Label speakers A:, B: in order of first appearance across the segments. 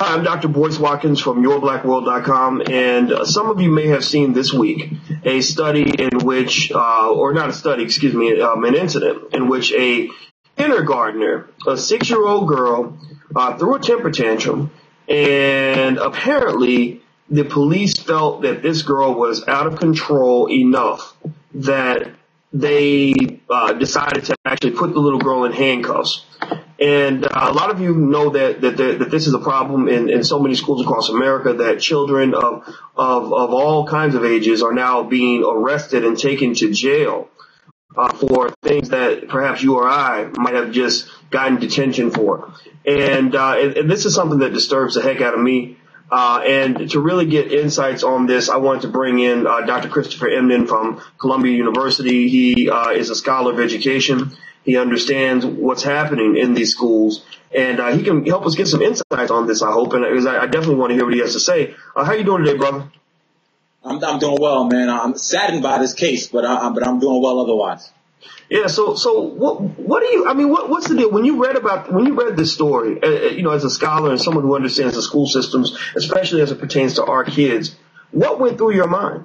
A: Hi, I'm Dr. Boyce Watkins from YourBlackWorld.com, and some of you may have seen this week a study in which, or not a study, excuse me, an incident in which a kindergartner, a 6-year-old girl, threw a temper tantrum, and apparently the police felt that this girl was out of control enough that they decided to actually put the little girl in handcuffs. And a lot of you know that this is a problem in so many schools across America, that children of all kinds of ages are now being arrested and taken to jail for things that perhaps you or I might have just gotten detention for. And this is something that disturbs the heck out of me. And to really get insights on this, I wanted to bring in Dr. Christopher Emden from Columbia University. He is a scholar of education. He understands what's happening in these schools, and he can help us get some insights on this, I hope, and because I definitely want to hear what he has to say. How you doing today, brother?
B: I'm doing well, man. I'm saddened by this case, but I'm doing well otherwise.
A: Yeah. So what do you? I mean, what's the deal when you read this story? As a scholar and someone who understands the school systems, especially as it pertains to our kids, what went through your mind?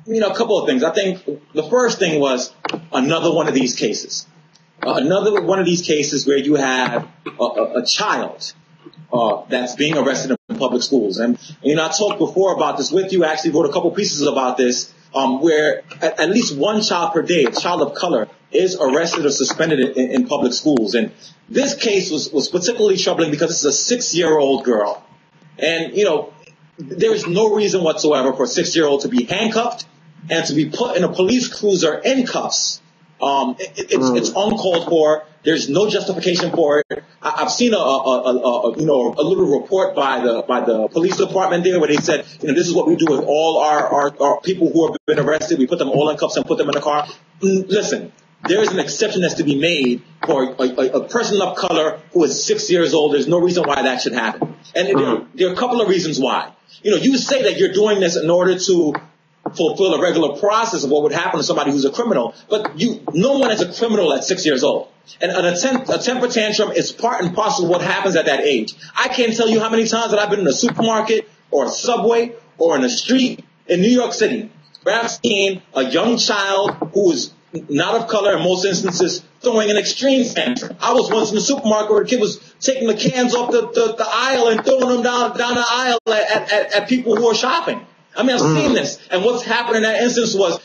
B: A couple of things. I think the first thing was another one of these cases. Another one of these cases where you have a child that's being arrested in public schools. And, I talked before about this with you. I actually wrote a couple pieces about this where at least one child per day, a child of color, is arrested or suspended in public schools. And this case was particularly troubling because it's a 6-year-old girl. And, there is no reason whatsoever for a 6-year-old to be handcuffed and to be put in a police cruiser in cuffs. It's uncalled for. There's no justification for it. I've seen a little report by the police department there where they said, this is what we do with all our people who have been arrested. We put them all in cuffs and put them in a car. Listen, there is an exception that's to be made for a person of color who is 6 years old. There's no reason why that should happen. And there are a couple of reasons why. You say that you're doing this in order to fulfill a regular process of what would happen to somebody who's a criminal, but no one is a criminal at 6 years old. And a temper tantrum is part and parcel of what happens at that age. I can't tell you how many times that I've been in a supermarket or a subway or in a street in New York City where I've seen a young child who is not of color in most instances throwing an extreme tantrum. I was once in the supermarket where a kid was taking the cans off the aisle and throwing them down the aisle at people who are shopping. I've seen this. And what's happened in that instance was,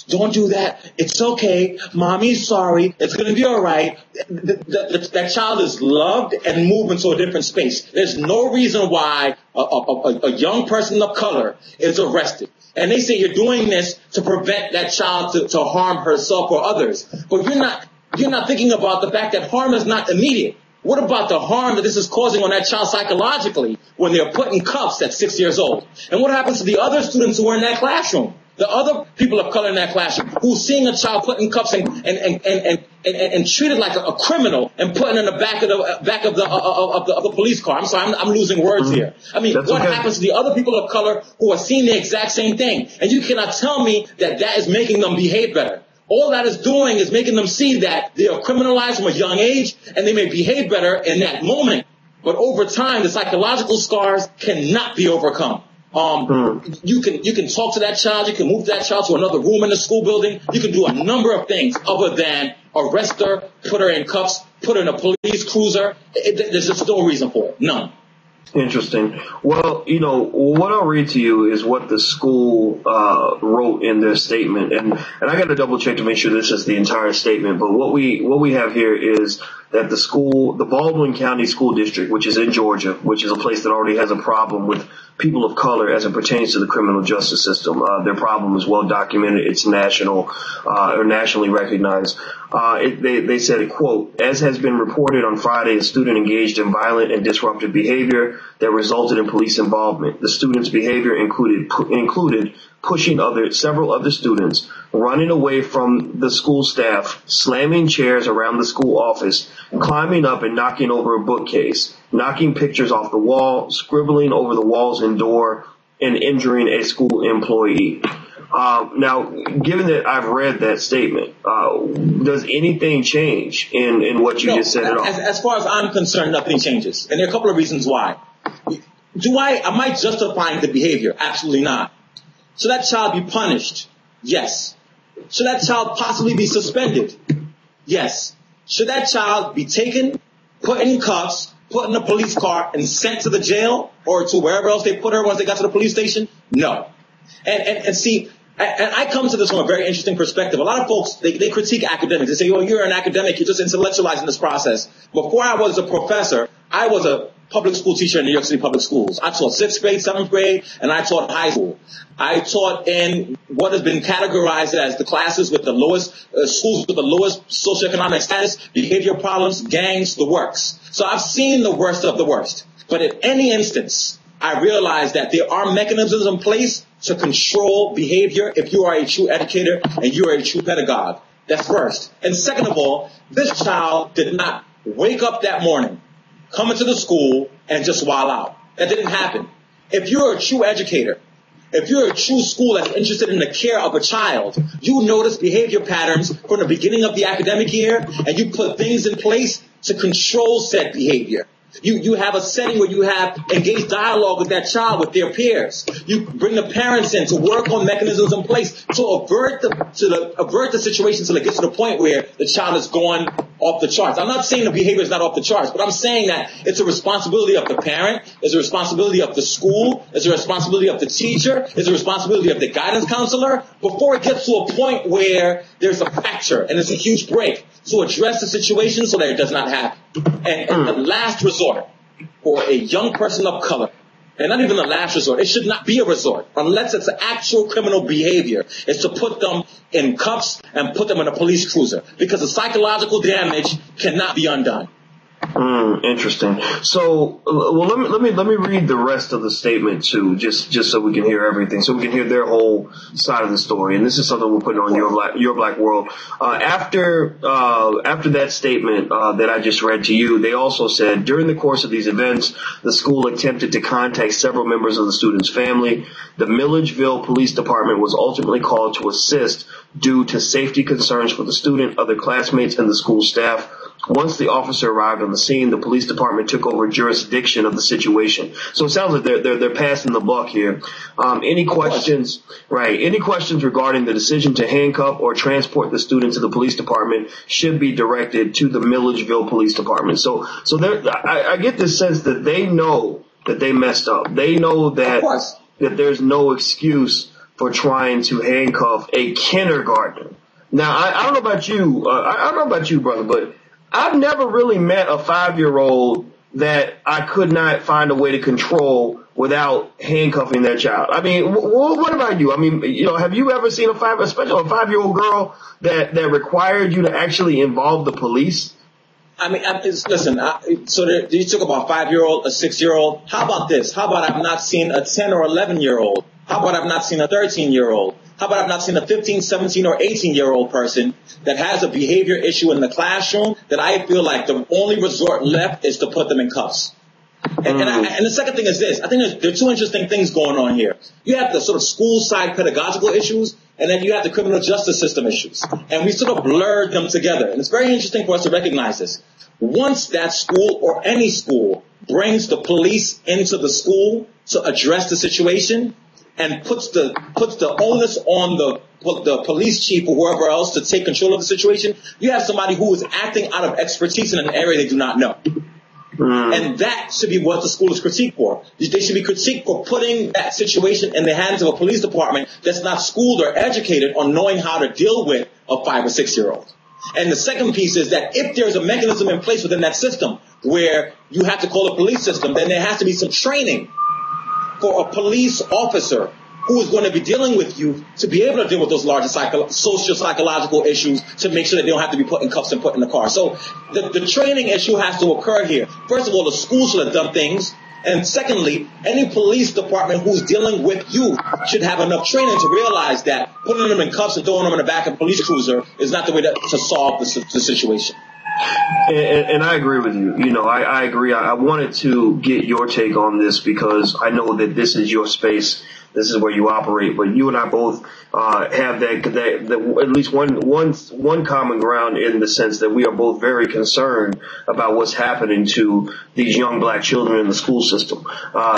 B: don't do that. It's okay. Mommy's sorry. It's going to be all right. That child is loved and moved into a different space. There's no reason why a young person of color is arrested. And they say you're doing this to prevent that child to harm herself or others. But you're not thinking about the fact that harm is not immediate. What about the harm that this is causing on that child psychologically when they're put in cuffs at 6 years old? And what happens to the other students who are in that classroom? The other people of color in that classroom who's seeing a child put in cuffs and treated like a criminal and put in the back of the police car. I'm sorry, I'm losing words here. What happens to the other people of color who are seeing the exact same thing? And you cannot tell me that is making them behave better. All that is doing is making them see that they are criminalized from a young age and they may behave better in that moment. But over time, the psychological scars cannot be overcome. You can talk to that child. You can move that child to another room in the school building. You can do a number of things other than arrest her, put her in cuffs, put her in a police cruiser. There's just no reason for it. None.
A: Interesting. Well, what I'll read to you is what the school wrote in their statement, and I got to double check to make sure this is the entire statement. But what we have here is that the Baldwin County School District, which is in Georgia, which is a place that already has a problem with people of color as it pertains to the criminal justice system. Their problem is well documented. It's national or nationally recognized. They said, quote, as has been reported on Friday, a student engaged in violent and disruptive behavior that resulted in police involvement. The student's behavior included pushing several other students, running away from the school staff, slamming chairs around the school office, climbing up and knocking over a bookcase, knocking pictures off the wall, scribbling over the walls and door, and injuring a school employee. Now, given that I've read that statement, does anything change in what you just said at all?
B: As far as I'm concerned, nothing changes. And there are a couple of reasons why. Am I justifying the behavior? Absolutely not. Should that child be punished? Yes. Should that child possibly be suspended? Yes. Should that child be taken, put in cuffs, put in a police car, and sent to the jail or to wherever else they put her once they got to the police station? No. And see, and I come to this from a very interesting perspective. A lot of folks, they critique academics. They say, oh, you're an academic, you're just intellectualizing this process. Before I was a professor, I was a public school teacher in New York City public schools. I taught 6th grade, 7th grade, and I taught high school. I taught in what has been categorized as the classes with the lowest, schools with the lowest socioeconomic status, behavior problems, gangs, the works. So I've seen the worst of the worst. But in any instance, I realize that there are mechanisms in place to control behavior if you are a true educator and you are a true pedagogue. That's first. And second of all, this child did not wake up that morning, come into the school, and just wild out. That didn't happen. If you're a true educator, if you're a true school that's interested in the care of a child, you notice behavior patterns from the beginning of the academic year, and you put things in place to control said behavior. You have a setting where you have engaged dialogue with that child, with their peers. You bring the parents in to work on mechanisms in place to avert the situation till it gets to the point where the child is going off the charts. I'm not saying the behavior is not off the charts, but I'm saying that it's a responsibility of the parent, it's a responsibility of the school, it's a responsibility of the teacher, it's a responsibility of the guidance counselor before it gets to a point where there's a fracture and it's a huge break, to address the situation so that it does not happen. And the last resort for a young person of color, and not even the last resort, it should not be a resort unless it's actual criminal behavior, is to put them in cuffs and put them in a police cruiser, because the psychological damage cannot be undone.
A: Interesting. So, well, let me read the rest of the statement too, just so we can hear everything, so we can hear their whole side of the story. And this is something we'll put on Your Black World. After that statement that I just read to you, they also said during the course of these events, the school attempted to contact several members of the student's family. The Milledgeville Police Department was ultimately called to assist due to safety concerns for the student, other classmates, and the school staff. Once the officer arrived on the scene, the police department took over jurisdiction of the situation. So it sounds like they're passing the buck here. Any questions? Right. Any questions regarding the decision to handcuff or transport the student to the police department should be directed to the Milledgeville Police Department. So I get this sense that they know that they messed up. They know that there's no excuse for trying to handcuff a kindergartner. Now, I don't know about you. I don't know about you, brother, but I've never really met a 5-year-old that I could not find a way to control without handcuffing that child. I mean, what about you? I mean, have you ever seen especially a 5-year-old girl that required you to actually involve the police?
B: I mean, listen, so you talk about a 5-year-old, a 6-year-old. How about this? How about I've not seen a 10 or 11-year-old? How about I've not seen a 13-year-old? How about I've not seen a 15, 17, or 18-year-old person that has a behavior issue in the classroom that I feel like the only resort left is to put them in cuffs? And the second thing is this. I think there are two interesting things going on here. You have the sort of school-side pedagogical issues, and then you have the criminal justice system issues. And we sort of blurred them together. And it's very interesting for us to recognize this. Once that school or any school brings the police into the school to address the situation, and puts the onus on the police chief or whoever else to take control of the situation, you have somebody who is acting out of expertise in an area they do not know. And that should be what the school is critiqued for. They should be critiqued for putting that situation in the hands of a police department that's not schooled or educated on knowing how to deal with a 5 or 6-year-old. And the second piece is that if there's a mechanism in place within that system where you have to call a police system, then there has to be some training for a police officer who is going to be dealing with you to be able to deal with those larger social psychological issues to make sure that they don't have to be put in cuffs and put in the car. So the training issue has to occur here. First of all, the school should have done things. And secondly, any police department who's dealing with youth should have enough training to realize that putting them in cuffs and throwing them in the back of a police cruiser is not the way to solve the situation.
A: And I agree with you. I agree. I wanted to get your take on this because I know that this is your space this is where you operate. But you and I both have that at least one common ground in the sense that we are both very concerned about what's happening to these young black children in the school system.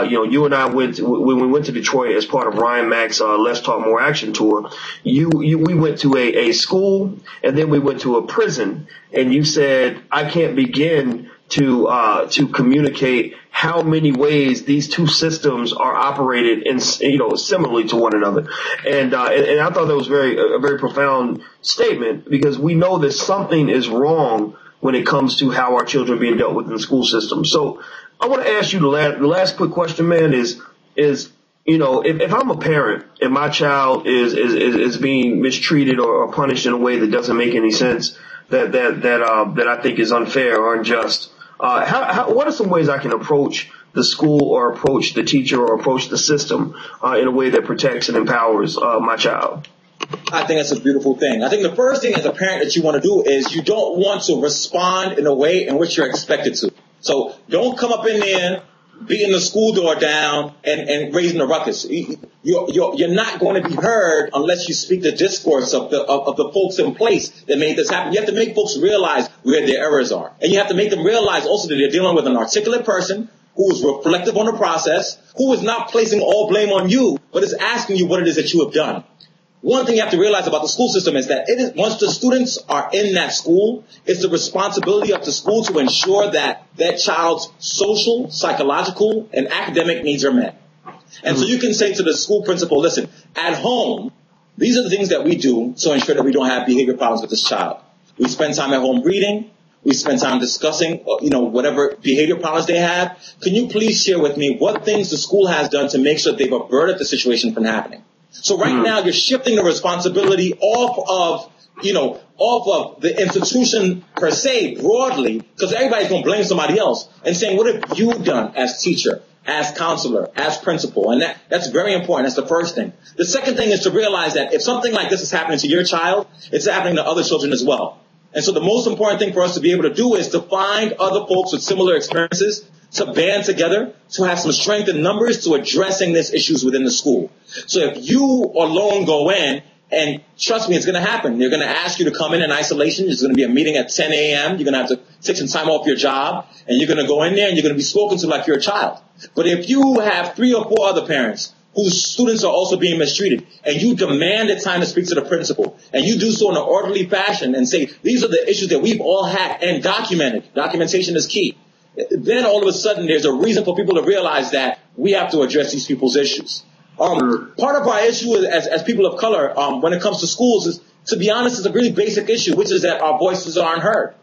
A: You and I when we went to Detroit as part of Ryan Mack's Let's Talk More Action tour. We went to a school and then we went to a prison, and you said, I can't begin to communicate how many ways these two systems are operated in, similarly to one another. And I thought that was a very profound statement, because we know that something is wrong when it comes to how our children are being dealt with in the school system. So I want to ask you the last quick question, man, is if I'm a parent and my child is being mistreated or punished in a way that doesn't make any sense, that I think is unfair or unjust, what are some ways I can approach the school or approach the teacher or approach the system in a way that protects and empowers my child?
B: I think that's a beautiful thing. I think the first thing as a parent that you want to do is you don't want to respond in a way in which you're expected to. So don't come up in there beating the school door down and raising a ruckus. You're not going to be heard unless you speak the discourse of the folks in place that made this happen. You have to make folks realize where their errors are. And you have to make them realize also that they're dealing with an articulate person who is reflective on the process, who is not placing all blame on you, but is asking you what it is that you have done. One thing you have to realize about the school system is that once the students are in that school, it's the responsibility of the school to ensure that that child's social, psychological, and academic needs are met. And so you can say to the school principal, listen, at home, these are the things that we do to ensure that we don't have behavior problems with this child. We spend time at home reading. We spend time discussing, whatever behavior problems they have. Can you please share with me what things the school has done to make sure they've averted the situation from happening? So right now you're shifting the responsibility off of the institution per se broadly, because everybody's going to blame somebody else, and saying, what have you done as teacher, as counselor, as principal? And that's very important. That's the first thing. The second thing is to realize that if something like this is happening to your child, it's happening to other children as well. And so the most important thing for us to be able to do is to find other folks with similar experiences, to band together, to have some strength in numbers to addressing these issues within the school. So if you alone go in, and trust me, it's going to happen. They're going to ask you to come in isolation. There's going to be a meeting at 10 a.m. You're going to have to take some time off your job, and you're going to go in there and you're going to be spoken to like you're a child. But if you have 3 or 4 other parents whose students are also being mistreated, and you demand the time to speak to the principal, and you do so in an orderly fashion and say, these are the issues that we've all had, and documentation is key. Then all of a sudden there's a reason for people to realize that we have to address these people's issues. Part of our issue as people of color when it comes to schools is, to be honest, is a really basic issue, which is that our voices aren't heard.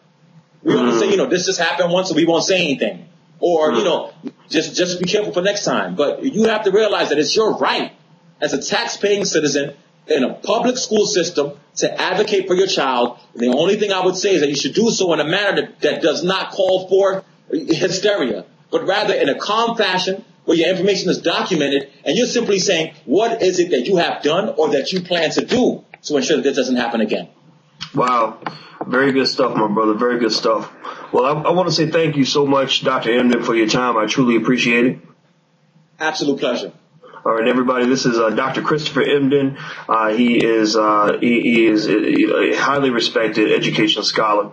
B: We want to say, this just happened once, so we won't say anything. Or, just be careful for next time. But you have to realize that it's your right as a tax-paying citizen in a public school system to advocate for your child. The only thing I would say is that you should do so in a manner that does not call for hysteria, but rather in a calm fashion where your information is documented and you're simply saying, what is it that you have done or that you plan to do to ensure that this doesn't happen again?
A: Wow. Very good stuff, my brother. Very good stuff. Well, I want to say thank you so much, Dr. Emden, for your time. I truly appreciate it.
B: Absolute pleasure.
A: All right, everybody. This is Dr. Christopher Emden. He is a highly respected educational scholar.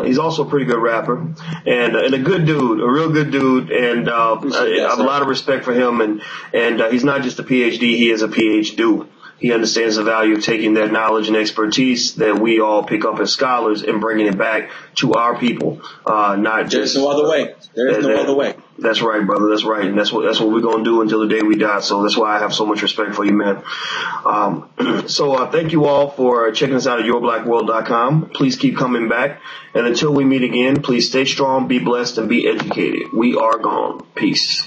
A: He's also a pretty good rapper and a good dude, a real good dude. And I have a lot of respect for him. And he's not just a PhD; he is a PhD. He understands the value of taking that knowledge and expertise that we all pick up as scholars and bringing it back to our people.
B: There's no other way. There is no other way.
A: That's right, brother. That's right. And that's what we're going to do until the day we die. So that's why I have so much respect for you, man. So thank you all for checking us out at yourblackworld.com. Please keep coming back. And until we meet again, please stay strong, be blessed, and be educated. We are gone. Peace.